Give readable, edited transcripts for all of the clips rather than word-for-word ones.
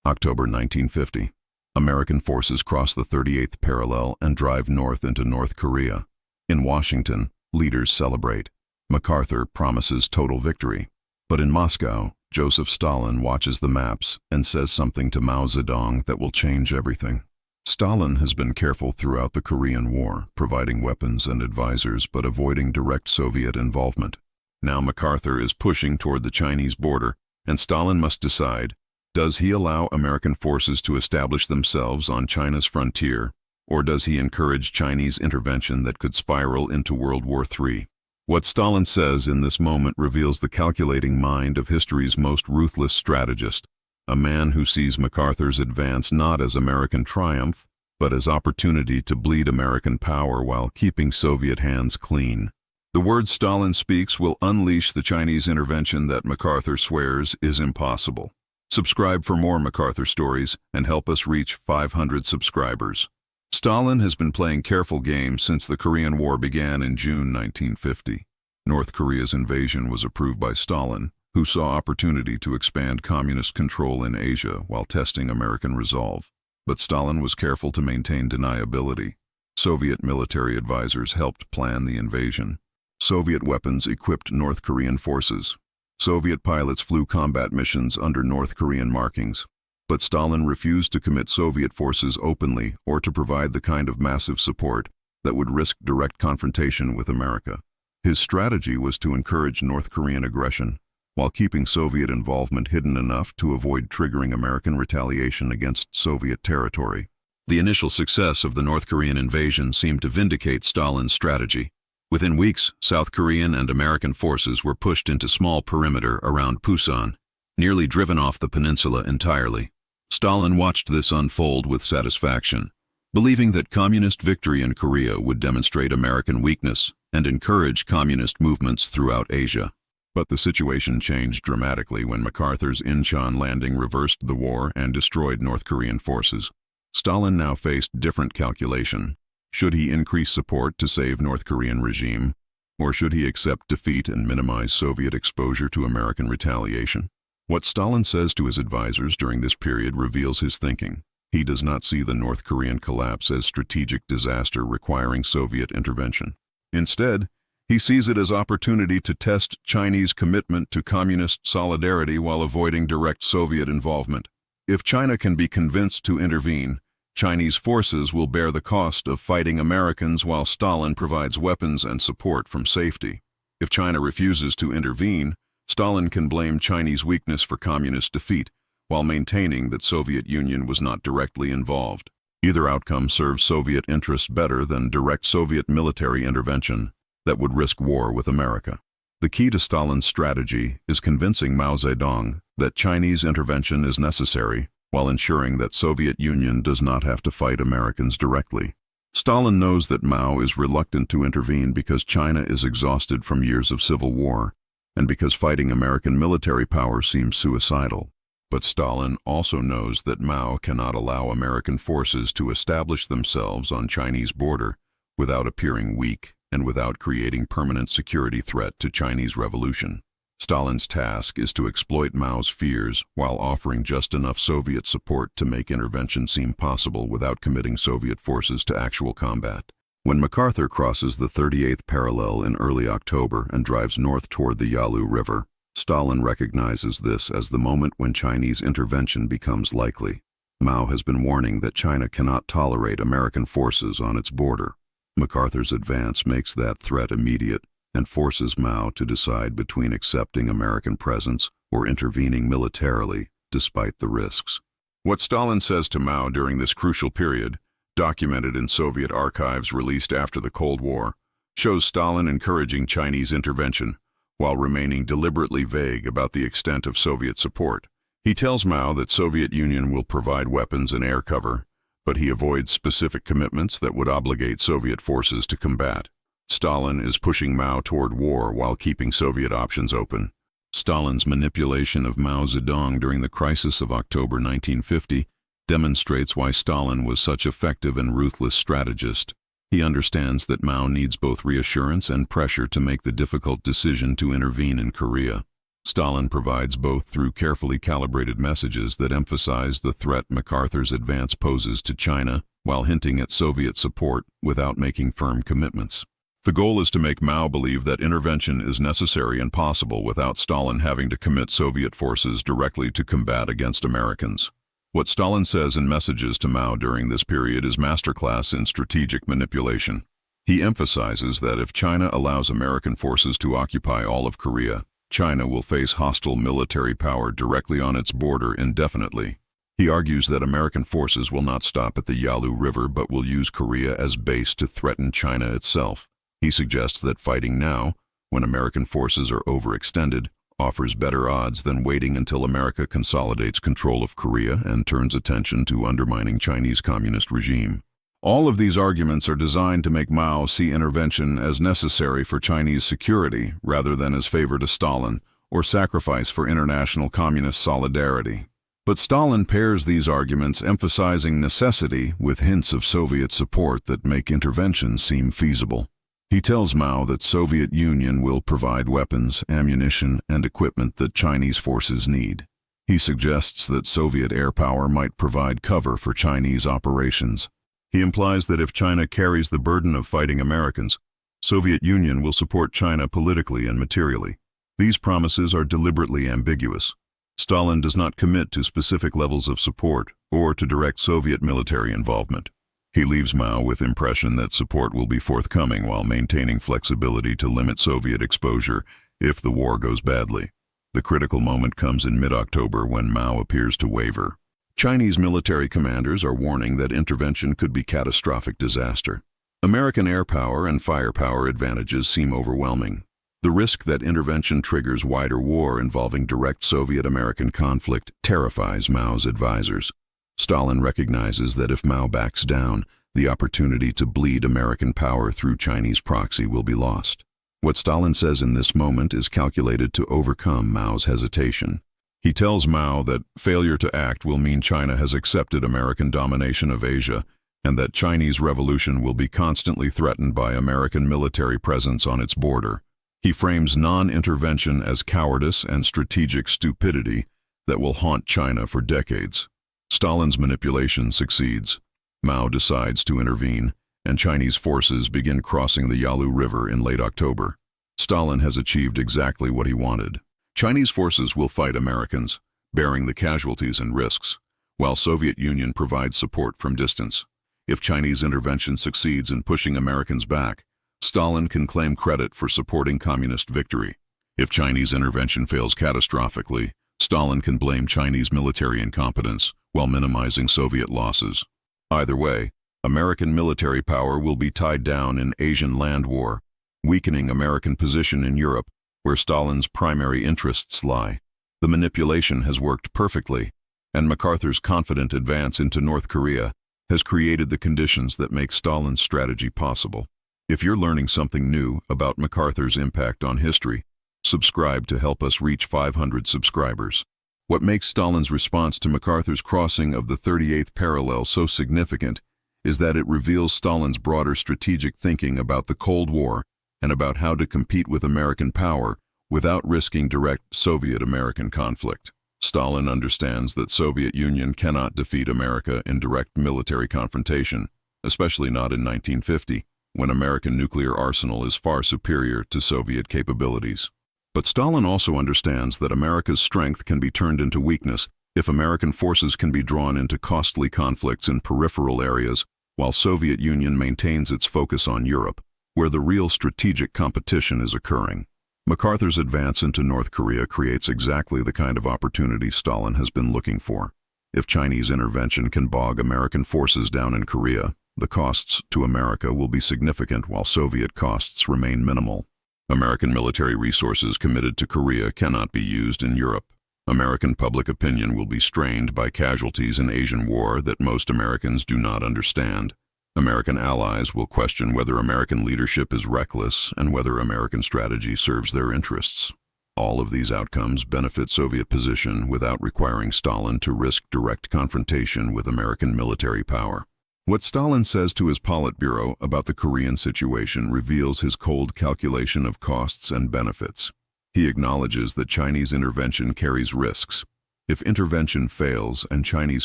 October 1950. American forces cross the 38th parallel and drive north into North Korea. In Washington, leaders celebrate. MacArthur promises total victory. But in Moscow, Joseph Stalin watches the maps and says something to Mao Zedong that will change everything. Stalin has been careful throughout the Korean War, providing weapons and advisors but avoiding direct Soviet involvement. Now MacArthur is pushing toward the Chinese border, and Stalin must decide, does he allow American forces to establish themselves on China's frontier, or does he encourage Chinese intervention that could spiral into World War III? What Stalin says in this moment reveals the calculating mind of history's most ruthless strategist, a man who sees MacArthur's advance not as American triumph, but as opportunity to bleed American power while keeping Soviet hands clean. The words Stalin speaks will unleash the Chinese intervention that MacArthur swears is impossible. Subscribe for more MacArthur stories and help us reach 500 subscribers. Stalin has been playing careful games since the Korean War began in June 1950. North Korea's invasion was approved by Stalin, who saw opportunity to expand communist control in Asia while testing American resolve. But Stalin was careful to maintain deniability. Soviet military advisors helped plan the invasion. Soviet weapons equipped North Korean forces. Soviet pilots flew combat missions under North Korean markings. But Stalin refused to commit Soviet forces openly or to provide the kind of massive support that would risk direct confrontation with America. His strategy was to encourage North Korean aggression, while keeping Soviet involvement hidden enough to avoid triggering American retaliation against Soviet territory. The initial success of the North Korean invasion seemed to vindicate Stalin's strategy. Within weeks, South Korean and American forces were pushed into small perimeter around Pusan, nearly driven off the peninsula entirely. Stalin watched this unfold with satisfaction, believing that communist victory in Korea would demonstrate American weakness and encourage communist movements throughout Asia. But the situation changed dramatically when MacArthur's Incheon landing reversed the war and destroyed North Korean forces. Stalin now faced different calculation. Should he increase support to save North Korean regime, or should he accept defeat and minimize Soviet exposure to American retaliation? What Stalin says to his advisors during this period reveals his thinking. He does not see the North Korean collapse as strategic disaster requiring Soviet intervention. Instead, he sees it as opportunity to test Chinese commitment to communist solidarity while avoiding direct Soviet involvement. If China can be convinced to intervene, Chinese forces will bear the cost of fighting Americans while Stalin provides weapons and support from safety. If China refuses to intervene, Stalin can blame Chinese weakness for communist defeat, while maintaining that Soviet Union was not directly involved. Either outcome serves Soviet interests better than direct Soviet military intervention that would risk war with America. The key to Stalin's strategy is convincing Mao Zedong that Chinese intervention is necessary, while ensuring that Soviet Union does not have to fight Americans directly. Stalin knows that Mao is reluctant to intervene because China is exhausted from years of civil war, and because fighting American military power seems suicidal. But Stalin also knows that Mao cannot allow American forces to establish themselves on Chinese border without appearing weak and without creating permanent security threat to Chinese revolution. Stalin's task is to exploit Mao's fears while offering just enough Soviet support to make intervention seem possible without committing Soviet forces to actual combat. When MacArthur crosses the 38th parallel in early October and drives north toward the Yalu River, Stalin recognizes this as the moment when Chinese intervention becomes likely. Mao has been warning that China cannot tolerate American forces on its border. MacArthur's advance makes that threat immediate and forces Mao to decide between accepting American presence or intervening militarily, despite the risks. What Stalin says to Mao during this crucial period, documented in Soviet archives released after the Cold War, shows Stalin encouraging Chinese intervention while remaining deliberately vague about the extent of Soviet support. He tells Mao that Soviet Union will provide weapons and air cover, but he avoids specific commitments that would obligate Soviet forces to combat. Stalin is pushing Mao toward war while keeping Soviet options open. Stalin's manipulation of Mao Zedong during the crisis of October 1950 demonstrates why Stalin was such effective and ruthless strategist. He understands that Mao needs both reassurance and pressure to make the difficult decision to intervene in Korea. Stalin provides both through carefully calibrated messages that emphasize the threat MacArthur's advance poses to China, while hinting at Soviet support without making firm commitments. The goal is to make Mao believe that intervention is necessary and possible without Stalin having to commit Soviet forces directly to combat against Americans. What Stalin says in messages to Mao during this period is masterclass in strategic manipulation. He emphasizes that if China allows American forces to occupy all of Korea, China will face hostile military power directly on its border indefinitely. He argues that American forces will not stop at the Yalu River but will use Korea as base to threaten China itself. He suggests that fighting now, when American forces are overextended, offers better odds than waiting until America consolidates control of Korea and turns attention to undermining Chinese communist regime. All of these arguments are designed to make Mao see intervention as necessary for Chinese security rather than as favor to Stalin or sacrifice for international communist solidarity. But Stalin pairs these arguments, emphasizing necessity with hints of Soviet support that make intervention seem feasible. He tells Mao that Soviet Union will provide weapons, ammunition, and equipment that Chinese forces need. He suggests that Soviet air power might provide cover for Chinese operations. He implies that if China carries the burden of fighting Americans, Soviet Union will support China politically and materially. These promises are deliberately ambiguous. Stalin does not commit to specific levels of support or to direct Soviet military involvement. He leaves Mao with the impression that support will be forthcoming while maintaining flexibility to limit Soviet exposure if the war goes badly. The critical moment comes in mid-October when Mao appears to waver. Chinese military commanders are warning that intervention could be catastrophic disaster. American air power and firepower advantages seem overwhelming. The risk that intervention triggers wider war involving direct Soviet-American conflict terrifies Mao's advisors. Stalin recognizes that if Mao backs down, the opportunity to bleed American power through Chinese proxy will be lost. What Stalin says in this moment is calculated to overcome Mao's hesitation. He tells Mao that failure to act will mean China has accepted American domination of Asia and that Chinese revolution will be constantly threatened by American military presence on its border. He frames non-intervention as cowardice and strategic stupidity that will haunt China for decades. Stalin's manipulation succeeds. Mao decides to intervene, and Chinese forces begin crossing the Yalu River in late October. Stalin has achieved exactly what he wanted. Chinese forces will fight Americans, bearing the casualties and risks, while Soviet Union provides support from distance. If Chinese intervention succeeds in pushing Americans back, Stalin can claim credit for supporting communist victory. If Chinese intervention fails catastrophically, Stalin can blame Chinese military incompetence while minimizing Soviet losses. Either way, American military power will be tied down in Asian land war, weakening American position in Europe, where Stalin's primary interests lie. The manipulation has worked perfectly, and MacArthur's confident advance into North Korea has created the conditions that make Stalin's strategy possible. If you're learning something new about MacArthur's impact on history, subscribe to help us reach 500 subscribers. What makes Stalin's response to MacArthur's crossing of the 38th parallel so significant is that it reveals Stalin's broader strategic thinking about the Cold War and about how to compete with American power without risking direct Soviet-American conflict. Stalin understands that Soviet Union cannot defeat America in direct military confrontation, especially not in 1950, when American nuclear arsenal is far superior to Soviet capabilities. But Stalin also understands that America's strength can be turned into weakness if American forces can be drawn into costly conflicts in peripheral areas while Soviet Union maintains its focus on Europe, where the real strategic competition is occurring. MacArthur's advance into North Korea creates exactly the kind of opportunity Stalin has been looking for. If Chinese intervention can bog American forces down in Korea, the costs to America will be significant while Soviet costs remain minimal. American military resources committed to Korea cannot be used in Europe. American public opinion will be strained by casualties in Asian war that most Americans do not understand. American allies will question whether American leadership is reckless and whether American strategy serves their interests. All of these outcomes benefit Soviet position without requiring Stalin to risk direct confrontation with American military power. What Stalin says to his Politburo about the Korean situation reveals his cold calculation of costs and benefits. He acknowledges that Chinese intervention carries risks. If intervention fails and Chinese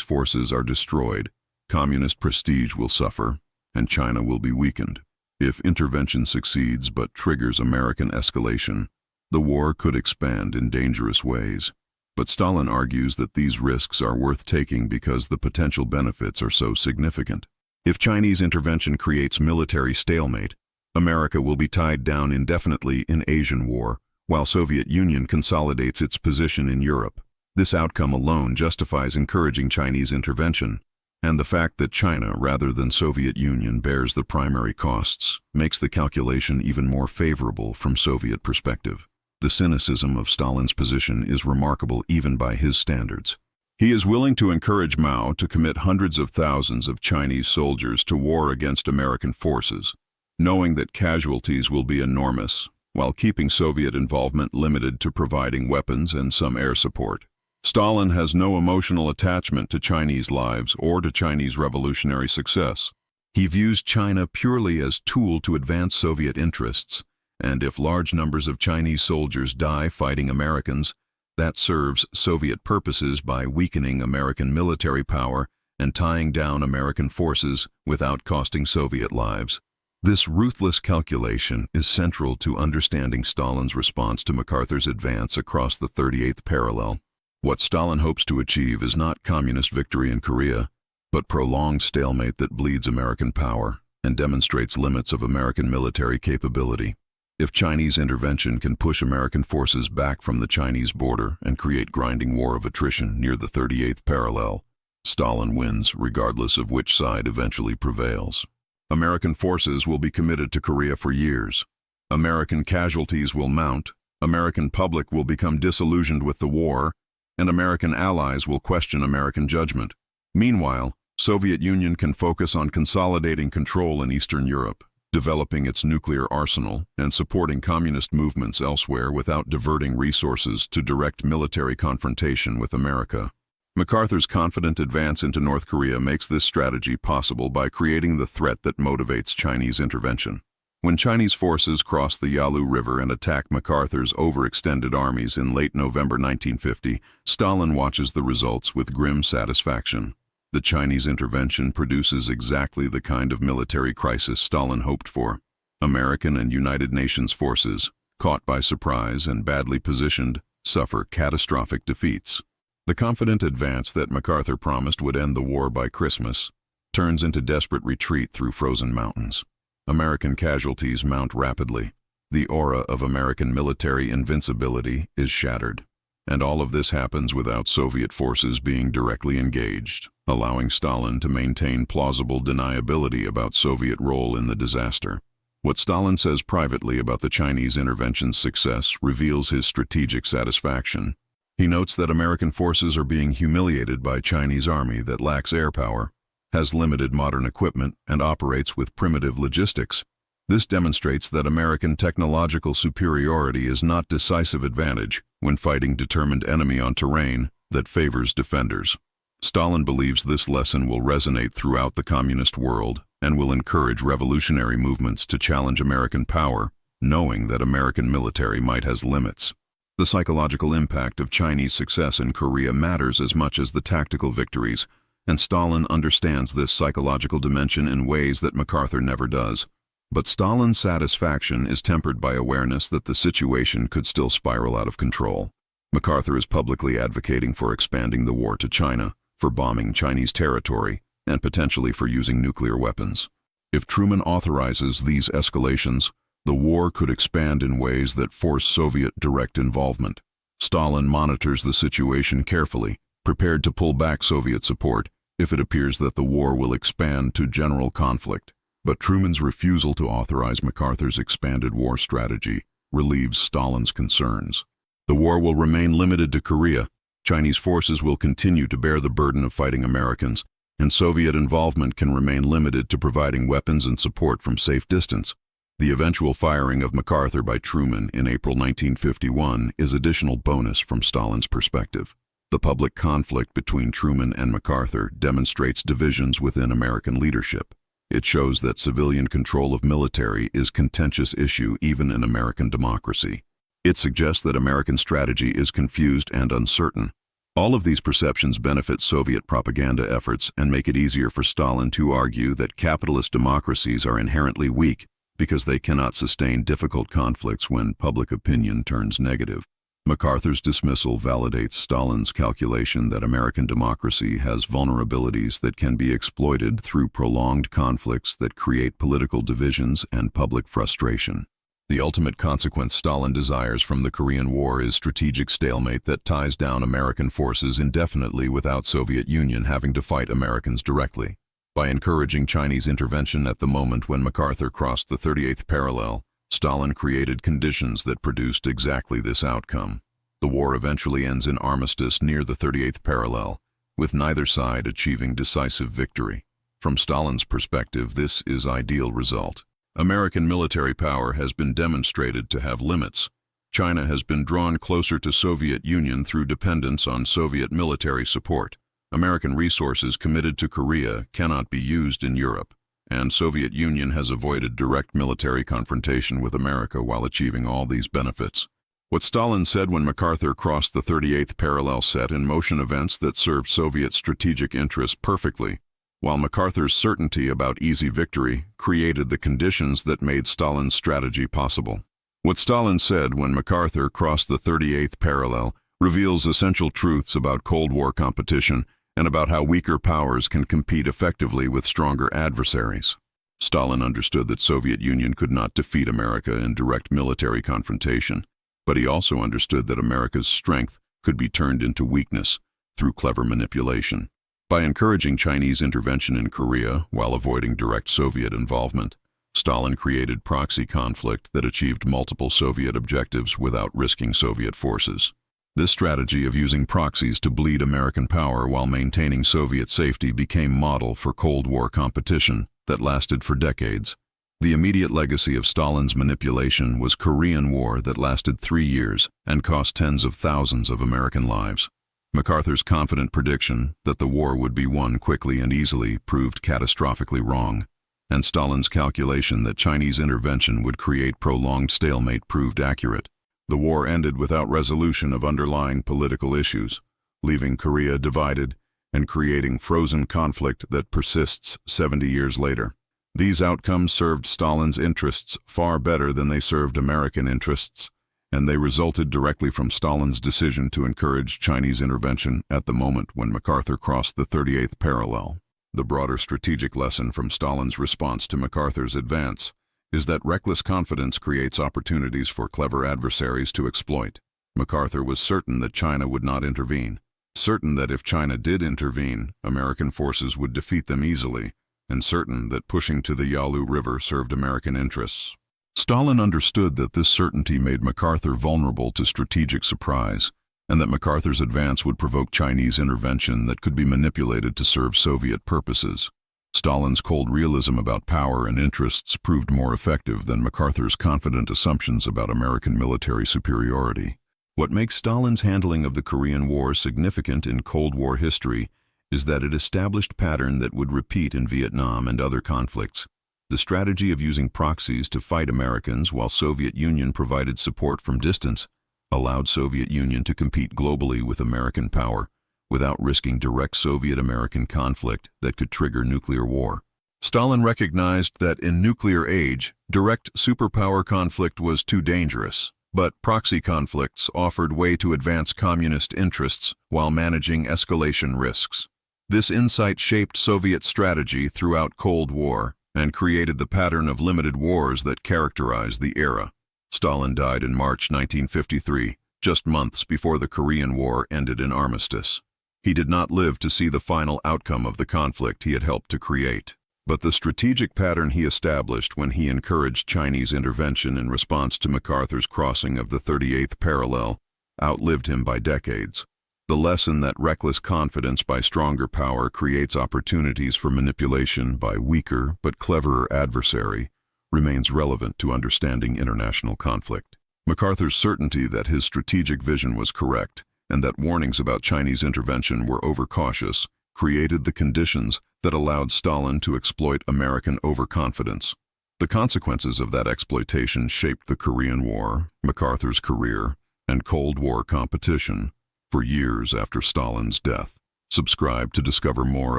forces are destroyed, communist prestige will suffer, and China will be weakened. If intervention succeeds but triggers American escalation, the war could expand in dangerous ways. But Stalin argues that these risks are worth taking because the potential benefits are so significant. If Chinese intervention creates military stalemate, America will be tied down indefinitely in Asian war, while Soviet Union consolidates its position in Europe. This outcome alone justifies encouraging Chinese intervention, and the fact that China, rather than Soviet Union, bears the primary costs makes the calculation even more favorable from Soviet perspective. The cynicism of Stalin's position is remarkable even by his standards. He is willing to encourage Mao to commit hundreds of thousands of Chinese soldiers to war against American forces, knowing that casualties will be enormous, while keeping Soviet involvement limited to providing weapons and some air support. Stalin has no emotional attachment to Chinese lives or to Chinese revolutionary success. He views China purely as a tool to advance Soviet interests, and if large numbers of Chinese soldiers die fighting Americans, that serves Soviet purposes by weakening American military power and tying down American forces without costing Soviet lives. This ruthless calculation is central to understanding Stalin's response to MacArthur's advance across the 38th parallel. What Stalin hopes to achieve is not communist victory in Korea, but prolonged stalemate that bleeds American power and demonstrates limits of American military capability. If Chinese intervention can push American forces back from the Chinese border and create grinding war of attrition near the 38th parallel, Stalin wins regardless of which side eventually prevails. American forces will be committed to Korea for years. American casualties will mount, American public will become disillusioned with the war, and American allies will question American judgment. Meanwhile, Soviet Union can focus on consolidating control in Eastern Europe, developing its nuclear arsenal, and supporting communist movements elsewhere without diverting resources to direct military confrontation with America. MacArthur's confident advance into North Korea makes this strategy possible by creating the threat that motivates Chinese intervention. When Chinese forces crossed the Yalu River and attacked MacArthur's overextended armies in late November 1950, Stalin watches the results with grim satisfaction. The Chinese intervention produces exactly the kind of military crisis Stalin hoped for. American and United Nations forces, caught by surprise and badly positioned, suffer catastrophic defeats. The confident advance that MacArthur promised would end the war by Christmas turns into desperate retreat through frozen mountains. American casualties mount rapidly. The aura of American military invincibility is shattered. And all of this happens without Soviet forces being directly engaged, allowing Stalin to maintain plausible deniability about Soviet role in the disaster. What Stalin says privately about the Chinese intervention's success reveals his strategic satisfaction. He notes that American forces are being humiliated by a Chinese army that lacks air power, has limited modern equipment, and operates with primitive logistics. This demonstrates that American technological superiority is not decisive advantage when fighting determined enemy on terrain that favors defenders. Stalin believes this lesson will resonate throughout the communist world and will encourage revolutionary movements to challenge American power, knowing that American military might has limits. The psychological impact of Chinese success in Korea matters as much as the tactical victories, and Stalin understands this psychological dimension in ways that MacArthur never does. But Stalin's satisfaction is tempered by awareness that the situation could still spiral out of control. MacArthur is publicly advocating for expanding the war to China, for bombing Chinese territory, and potentially for using nuclear weapons. If Truman authorizes these escalations, the war could expand in ways that force Soviet direct involvement. Stalin monitors the situation carefully, prepared to pull back Soviet support if it appears that the war will expand to general conflict. But Truman's refusal to authorize MacArthur's expanded war strategy relieves Stalin's concerns. The war will remain limited to Korea. Chinese forces will continue to bear the burden of fighting Americans, and Soviet involvement can remain limited to providing weapons and support from safe distance. The eventual firing of MacArthur by Truman in April 1951 is additional bonus from Stalin's perspective. The public conflict between Truman and MacArthur demonstrates divisions within American leadership. It shows that civilian control of military is a contentious issue even in American democracy. It suggests that American strategy is confused and uncertain. All of these perceptions benefit Soviet propaganda efforts and make it easier for Stalin to argue that capitalist democracies are inherently weak because they cannot sustain difficult conflicts when public opinion turns negative. MacArthur's dismissal validates Stalin's calculation that American democracy has vulnerabilities that can be exploited through prolonged conflicts that create political divisions and public frustration. The ultimate consequence Stalin desires from the Korean War is strategic stalemate that ties down American forces indefinitely without Soviet Union having to fight Americans directly. By encouraging Chinese intervention at the moment when MacArthur crossed the 38th parallel, Stalin created conditions that produced exactly this outcome. The war eventually ends in armistice near the 38th parallel, with neither side achieving decisive victory. From Stalin's perspective, this is ideal result. American military power has been demonstrated to have limits. China has been drawn closer to Soviet Union through dependence on Soviet military support. American resources committed to Korea cannot be used in Europe, and Soviet Union has avoided direct military confrontation with America while achieving all these benefits. What Stalin said when MacArthur crossed the 38th parallel set in motion events that served Soviet strategic interests perfectly, while MacArthur's certainty about easy victory created the conditions that made Stalin's strategy possible. What Stalin said when MacArthur crossed the 38th parallel reveals essential truths about Cold War competition and about how weaker powers can compete effectively with stronger adversaries. Stalin understood that Soviet Union could not defeat America in direct military confrontation, but he also understood that America's strength could be turned into weakness through clever manipulation. By encouraging Chinese intervention in Korea while avoiding direct Soviet involvement, Stalin created proxy conflict that achieved multiple Soviet objectives without risking Soviet forces. This strategy of using proxies to bleed American power while maintaining Soviet safety became model for Cold War competition that lasted for decades. The immediate legacy of Stalin's manipulation was Korean War that lasted 3 years and cost tens of thousands of American lives. MacArthur's confident prediction that the war would be won quickly and easily proved catastrophically wrong, and Stalin's calculation that Chinese intervention would create prolonged stalemate proved accurate. The war ended without resolution of underlying political issues, leaving Korea divided and creating frozen conflict that persists 70 years later. These outcomes served Stalin's interests far better than they served American interests, and they resulted directly from Stalin's decision to encourage Chinese intervention at the moment when MacArthur crossed the 38th parallel. The broader strategic lesson from Stalin's response to MacArthur's advance is that reckless confidence creates opportunities for clever adversaries to exploit. MacArthur was certain that China would not intervene, certain that if China did intervene, American forces would defeat them easily, and certain that pushing to the Yalu River served American interests. Stalin understood that this certainty made MacArthur vulnerable to strategic surprise, and that MacArthur's advance would provoke Chinese intervention that could be manipulated to serve Soviet purposes. Stalin's cold realism about power and interests proved more effective than MacArthur's confident assumptions about American military superiority. What makes Stalin's handling of the Korean War significant in Cold War history is that it established a pattern that would repeat in Vietnam and other conflicts. The strategy of using proxies to fight Americans while Soviet Union provided support from distance allowed Soviet Union to compete globally with American power without risking direct Soviet-American conflict that could trigger nuclear war. Stalin recognized that in nuclear age, direct superpower conflict was too dangerous, but proxy conflicts offered way to advance communist interests while managing escalation risks. This insight shaped Soviet strategy throughout Cold War and created the pattern of limited wars that characterized the era. Stalin died in March 1953, just months before the Korean War ended in armistice. He did not live to see the final outcome of the conflict he had helped to create, but the strategic pattern he established when he encouraged Chinese intervention in response to MacArthur's crossing of the 38th parallel outlived him by decades. The lesson that reckless confidence by stronger power creates opportunities for manipulation by weaker but cleverer adversary remains relevant to understanding international conflict. MacArthur's certainty that his strategic vision was correct and that warnings about Chinese intervention were overcautious created the conditions that allowed Stalin to exploit American overconfidence. The consequences of that exploitation shaped the Korean War, MacArthur's career, and Cold War competition for years after Stalin's death. Subscribe to discover more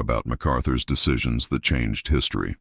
about MacArthur's decisions that changed history.